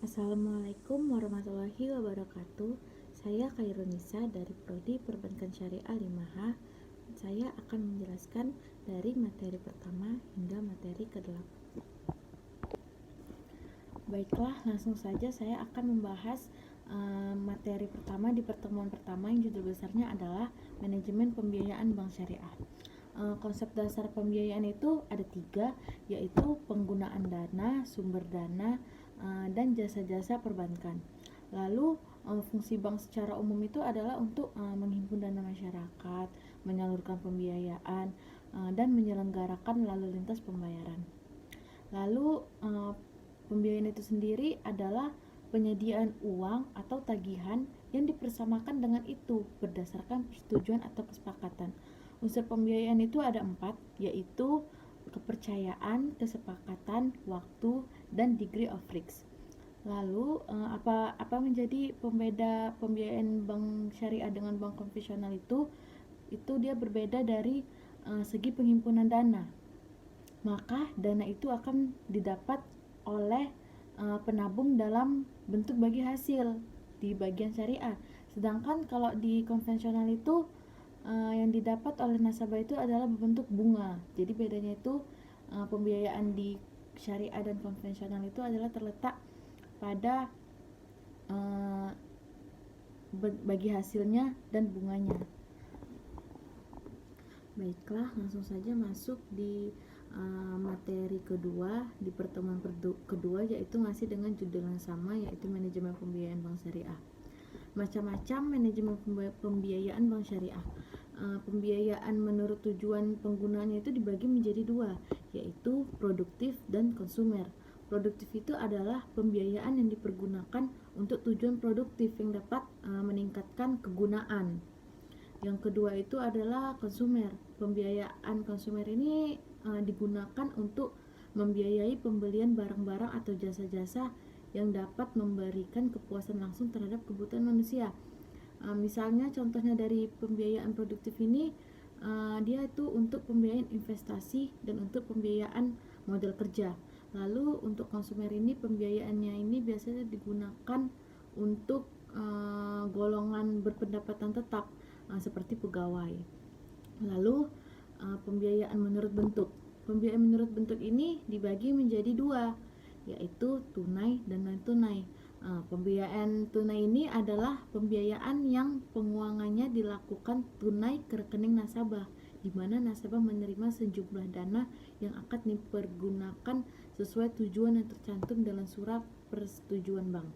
Assalamualaikum warahmatullahi wabarakatuh. Saya Khairunisa dari Prodi Perbankan Syariah 5H. Saya akan menjelaskan dari materi pertama hingga materi ke-8. Baiklah, langsung saja saya akan membahas materi pertama di pertemuan pertama yang judul besarnya adalah Manajemen Pembiayaan Bank Syariah. Konsep dasar pembiayaan itu ada 3, yaitu penggunaan dana, sumber dana, dan jasa-jasa perbankan. Lalu fungsi bank secara umum itu adalah untuk menghimpun dana masyarakat, menyalurkan pembiayaan, dan menyelenggarakan lalu lintas pembayaran. Lalu pembiayaan itu sendiri adalah penyediaan uang atau tagihan yang dipersamakan dengan itu berdasarkan persetujuan atau kesepakatan. Unsur pembiayaan itu ada 4, yaitu kepercayaan, kesepakatan, waktu, dan degree of risk. Lalu apa menjadi pembeda pembiayaan bank syariah dengan bank konvensional itu dia berbeda dari segi penghimpunan dana. Maka dana itu akan didapat oleh penabung dalam bentuk bagi hasil di bagian syariah. Sedangkan kalau di konvensional itu yang didapat oleh nasabah itu adalah berbentuk bunga. Jadi bedanya itu pembiayaan di syariah dan konvensional itu adalah terletak pada bagi hasilnya dan bunganya. Baiklah, langsung saja masuk di materi kedua di pertemuan kedua, yaitu masih dengan judul yang sama, yaitu manajemen pembiayaan bank syariah. Macam-macam manajemen pembiayaan bank syariah. Pembiayaan menurut tujuan penggunaannya itu dibagi menjadi 2, yaitu produktif dan konsumer. Produktif itu adalah pembiayaan yang dipergunakan untuk tujuan produktif yang dapat meningkatkan kegunaan. Yang kedua itu adalah konsumer. Pembiayaan konsumer ini digunakan untuk membiayai pembelian barang-barang atau jasa-jasa yang dapat memberikan kepuasan langsung terhadap kebutuhan manusia. Misalnya contohnya dari pembiayaan produktif ini, dia itu untuk pembiayaan investasi dan untuk pembiayaan modal kerja. Lalu untuk konsumer ini pembiayaannya ini biasanya digunakan untuk golongan berpendapatan tetap seperti pegawai. Lalu pembiayaan menurut bentuk. Pembiayaan menurut bentuk ini dibagi menjadi 2, yaitu tunai dan non tunai. Pembiayaan tunai ini adalah pembiayaan yang penguangannya dilakukan tunai ke rekening nasabah, di mana nasabah menerima sejumlah dana yang akan dipergunakan sesuai tujuan yang tercantum dalam surat persetujuan bank.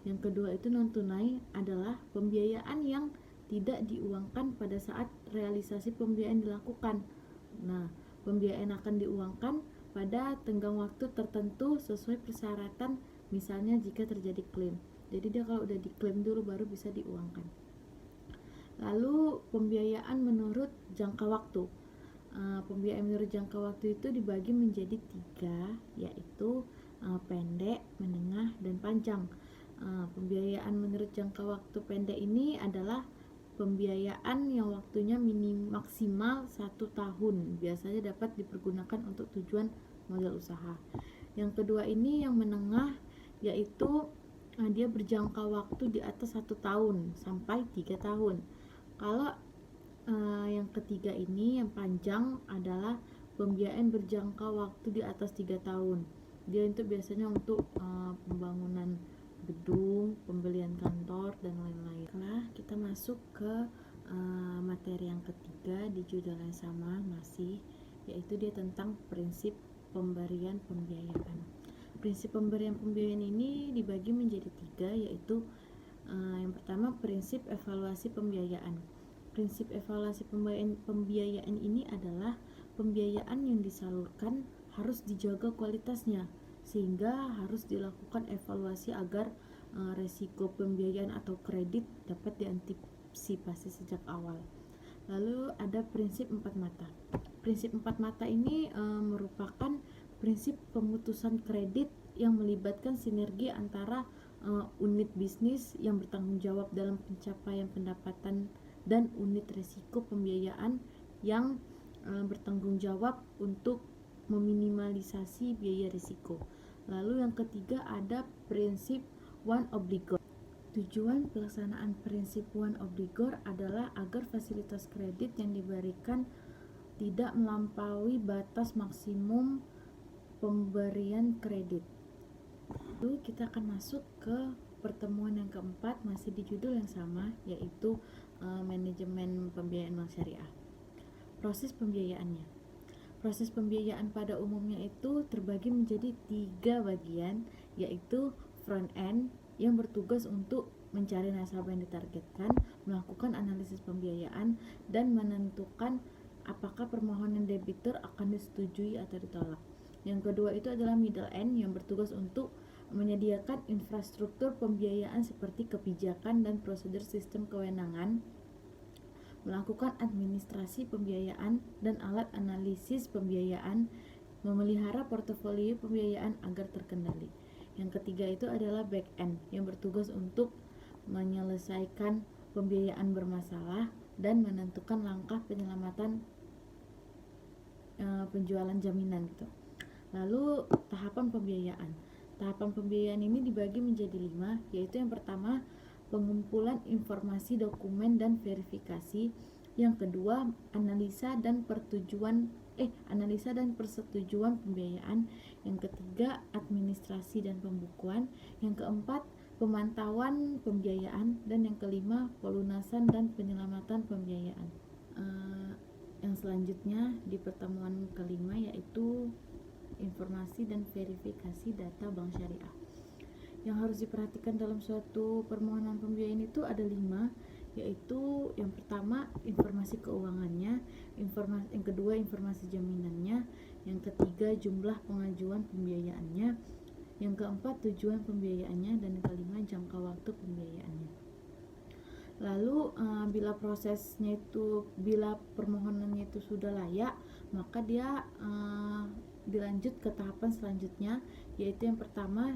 Yang kedua itu non tunai adalah pembiayaan yang tidak diuangkan pada saat realisasi pembiayaan dilakukan. Nah, pembiayaan akan diuangkan pada tenggang waktu tertentu sesuai persyaratan, misalnya jika terjadi klaim. Jadi dia kalau udah diklaim dulu baru bisa diuangkan. Lalu pembiayaan menurut jangka waktu. Pembiayaan menurut jangka waktu itu dibagi menjadi 3, yaitu pendek, menengah, dan panjang. Pembiayaan menurut jangka waktu pendek ini adalah pembiayaan yang waktunya maksimal 1 tahun, biasanya dapat dipergunakan untuk tujuan modal usaha. Yang kedua ini yang menengah, yaitu dia berjangka waktu di atas 1 tahun sampai 3 tahun. Kalau yang ketiga ini yang panjang adalah pembiayaan berjangka waktu di atas 3 tahun. Dia itu biasanya untuk pembangunan gedung, pembelian kantor, dan lain-lain. Nah, kita masuk ke materi yang ketiga di judul yang sama masih, yaitu dia tentang prinsip pemberian pembiayaan. Prinsip pemberian pembiayaan ini dibagi menjadi 3, yaitu yang pertama prinsip evaluasi pembiayaan. Prinsip evaluasi pembiayaan ini adalah pembiayaan yang disalurkan harus dijaga kualitasnya, sehingga harus dilakukan evaluasi agar resiko pembiayaan atau kredit dapat diantisipasi sejak awal. Lalu ada prinsip 4 mata. Prinsip 4 mata ini merupakan prinsip pemutusan kredit yang melibatkan sinergi antara unit bisnis yang bertanggung jawab dalam pencapaian pendapatan dan unit resiko pembiayaan yang bertanggung jawab untuk meminimalisasi biaya risiko. Lalu yang ketiga ada prinsip one obligor. Tujuan pelaksanaan prinsip one obligor adalah agar fasilitas kredit yang diberikan tidak melampaui batas maksimum pemberian kredit. Lalu kita akan masuk ke pertemuan yang keempat, masih di judul yang sama, yaitu manajemen pembiayaan bank syariah. Proses pembiayaannya. Proses pembiayaan pada umumnya itu terbagi menjadi 3 bagian, yaitu front end yang bertugas untuk mencari nasabah yang ditargetkan, melakukan analisis pembiayaan, dan menentukan apakah permohonan debitur akan disetujui atau ditolak. Yang kedua itu adalah middle end yang bertugas untuk menyediakan infrastruktur pembiayaan seperti kebijakan dan prosedur sistem kewenangan, melakukan administrasi pembiayaan dan alat analisis pembiayaan, memelihara portofolio pembiayaan agar terkendali. Yang ketiga itu adalah back end yang bertugas untuk menyelesaikan pembiayaan bermasalah dan menentukan langkah penyelamatan penjualan jaminan gitu. Lalu tahapan pembiayaan. Tahapan pembiayaan ini dibagi menjadi 5, yaitu yang pertama pengumpulan informasi dokumen dan verifikasi, yang kedua analisa dan persetujuan pembiayaan, yang ketiga administrasi dan pembukuan, yang keempat pemantauan pembiayaan, dan yang kelima pelunasan dan penyelamatan pembiayaan. Yang selanjutnya di pertemuan kelima yaitu informasi dan verifikasi data bank syariah. Yang harus diperhatikan dalam suatu permohonan pembiayaan itu ada 5, yaitu yang pertama informasi keuangannya, yang kedua informasi jaminannya, yang ketiga jumlah pengajuan pembiayaannya, yang keempat tujuan pembiayaannya, dan yang kelima jangka waktu pembiayaannya. Lalu bila permohonannya itu sudah layak, maka dia dilanjut ke tahapan selanjutnya, yaitu yang pertama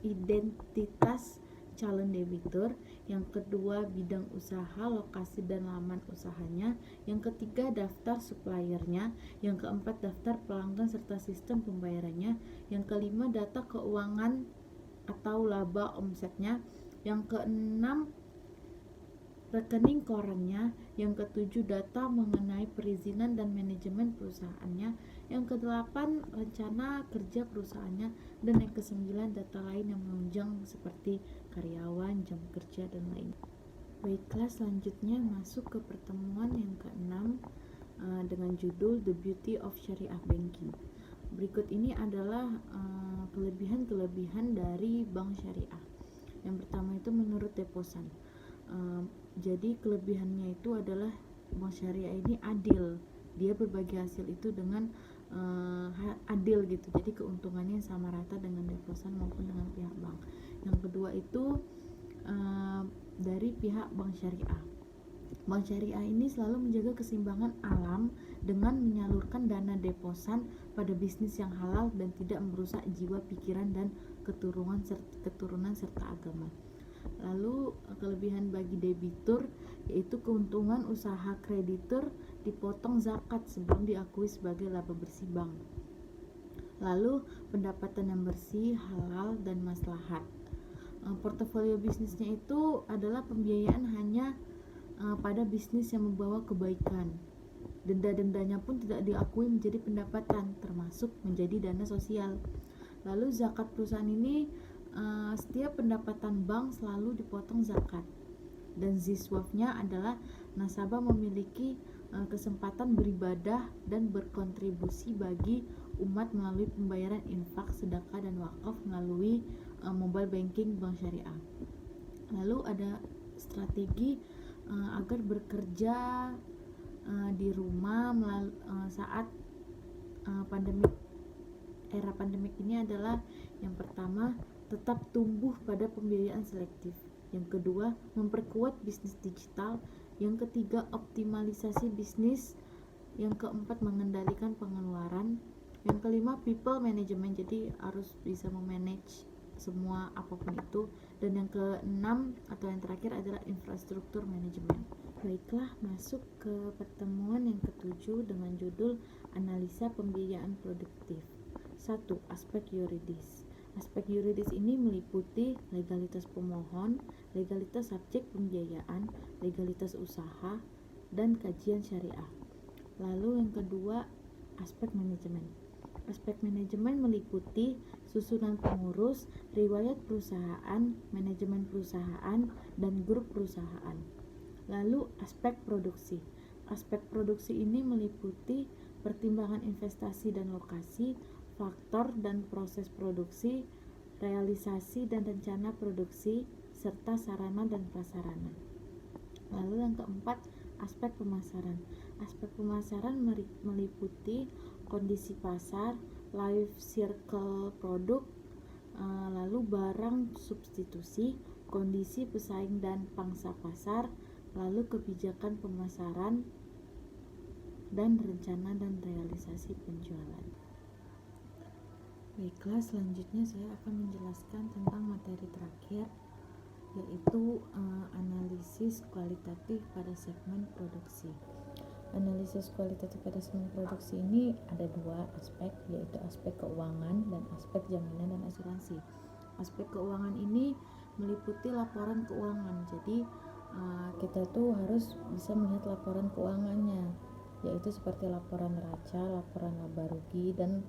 identitas calon debitur, yang kedua bidang usaha, lokasi dan laman usahanya, yang ketiga daftar suppliernya, yang keempat daftar pelanggan serta sistem pembayarannya, yang kelima data keuangan atau laba omsetnya, yang keenam rekening korannya, yang ketujuh data mengenai perizinan dan manajemen perusahaannya, yang kedelapan rencana kerja perusahaannya, dan yang kesembilan data lain yang menunjang seperti karyawan, jam kerja, dan lain. Baiklah, selanjutnya masuk ke pertemuan yang keenam dengan judul The Beauty of Syariah Banking. Berikut ini adalah kelebihan-kelebihan dari bank syariah. Yang pertama itu menurut Deposan. Jadi kelebihannya itu adalah bank syariah ini adil, dia berbagi hasil itu dengan adil gitu, jadi keuntungannya sama rata dengan Deposan maupun dengan pihak bank. Yang kedua itu dari pihak bank syariah. Bank syariah ini selalu menjaga keseimbangan alam dengan menyalurkan dana Deposan pada bisnis yang halal dan tidak merusak jiwa, pikiran, dan keturunan serta agama. Lalu kelebihan bagi debitur yaitu keuntungan usaha kreditur dipotong zakat sebelum diakui sebagai laba bersih bank. Lalu pendapatan yang bersih, halal, dan maslahat. Portofolio bisnisnya itu adalah pembiayaan hanya pada bisnis yang membawa kebaikan. Denda-dendanya pun tidak diakui menjadi pendapatan, termasuk menjadi dana sosial. Lalu zakat perusahaan ini setiap pendapatan bank selalu dipotong zakat. Dan ziswafnya adalah nasabah memiliki kesempatan beribadah dan berkontribusi bagi umat melalui pembayaran infak, sedekah, dan wakaf melalui mobile banking bank syariah. Lalu ada strategi agar bekerja di rumah saat era pandemik ini adalah yang pertama tetap tumbuh pada pembiayaan selektif, yang kedua memperkuat bisnis digital, yang ketiga optimalisasi bisnis, yang keempat mengendalikan pengeluaran, yang kelima people management, jadi harus bisa memanage semua apapun itu, dan yang keenam atau yang terakhir adalah infrastruktur manajemen. Baiklah, masuk ke pertemuan yang ketujuh dengan judul analisa pembiayaan produktif. 1. Aspek yuridis. Aspek yuridis ini meliputi legalitas pemohon, legalitas subjek pembiayaan, legalitas usaha, dan kajian syariah. Lalu yang kedua, aspek manajemen. Aspek manajemen meliputi susunan pengurus, riwayat perusahaan, manajemen perusahaan, dan grup perusahaan. Lalu aspek produksi. Aspek produksi ini meliputi pertimbangan investasi dan lokasi, faktor dan proses produksi, realisasi dan rencana produksi, serta sarana dan prasarana. Lalu yang keempat, aspek pemasaran. Aspek pemasaran meliputi kondisi pasar, life circle produk, lalu barang substitusi, kondisi pesaing dan pangsa pasar, lalu kebijakan pemasaran, dan rencana dan realisasi penjualan. Baiklah, selanjutnya saya akan menjelaskan tentang materi terakhir, yaitu analisis kualitatif pada segmen produksi. Analisis kualitatif pada segmen produksi ini ada dua aspek, yaitu aspek keuangan dan aspek jaminan dan asuransi. Aspek keuangan ini meliputi laporan keuangan, jadi kita tuh harus bisa melihat laporan keuangannya, yaitu seperti laporan neraca, laporan laba rugi, dan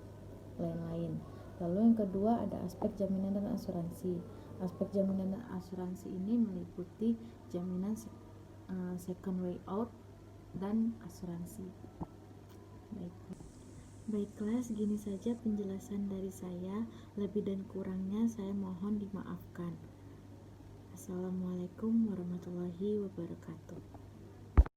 lain-lain. Lalu yang kedua ada aspek jaminan dan asuransi. Aspek jaminan dan asuransi ini meliputi jaminan second way out dan asuransi. Baiklah, segini saja penjelasan dari saya. Lebih dan kurangnya saya mohon dimaafkan. Assalamualaikum warahmatullahi wabarakatuh.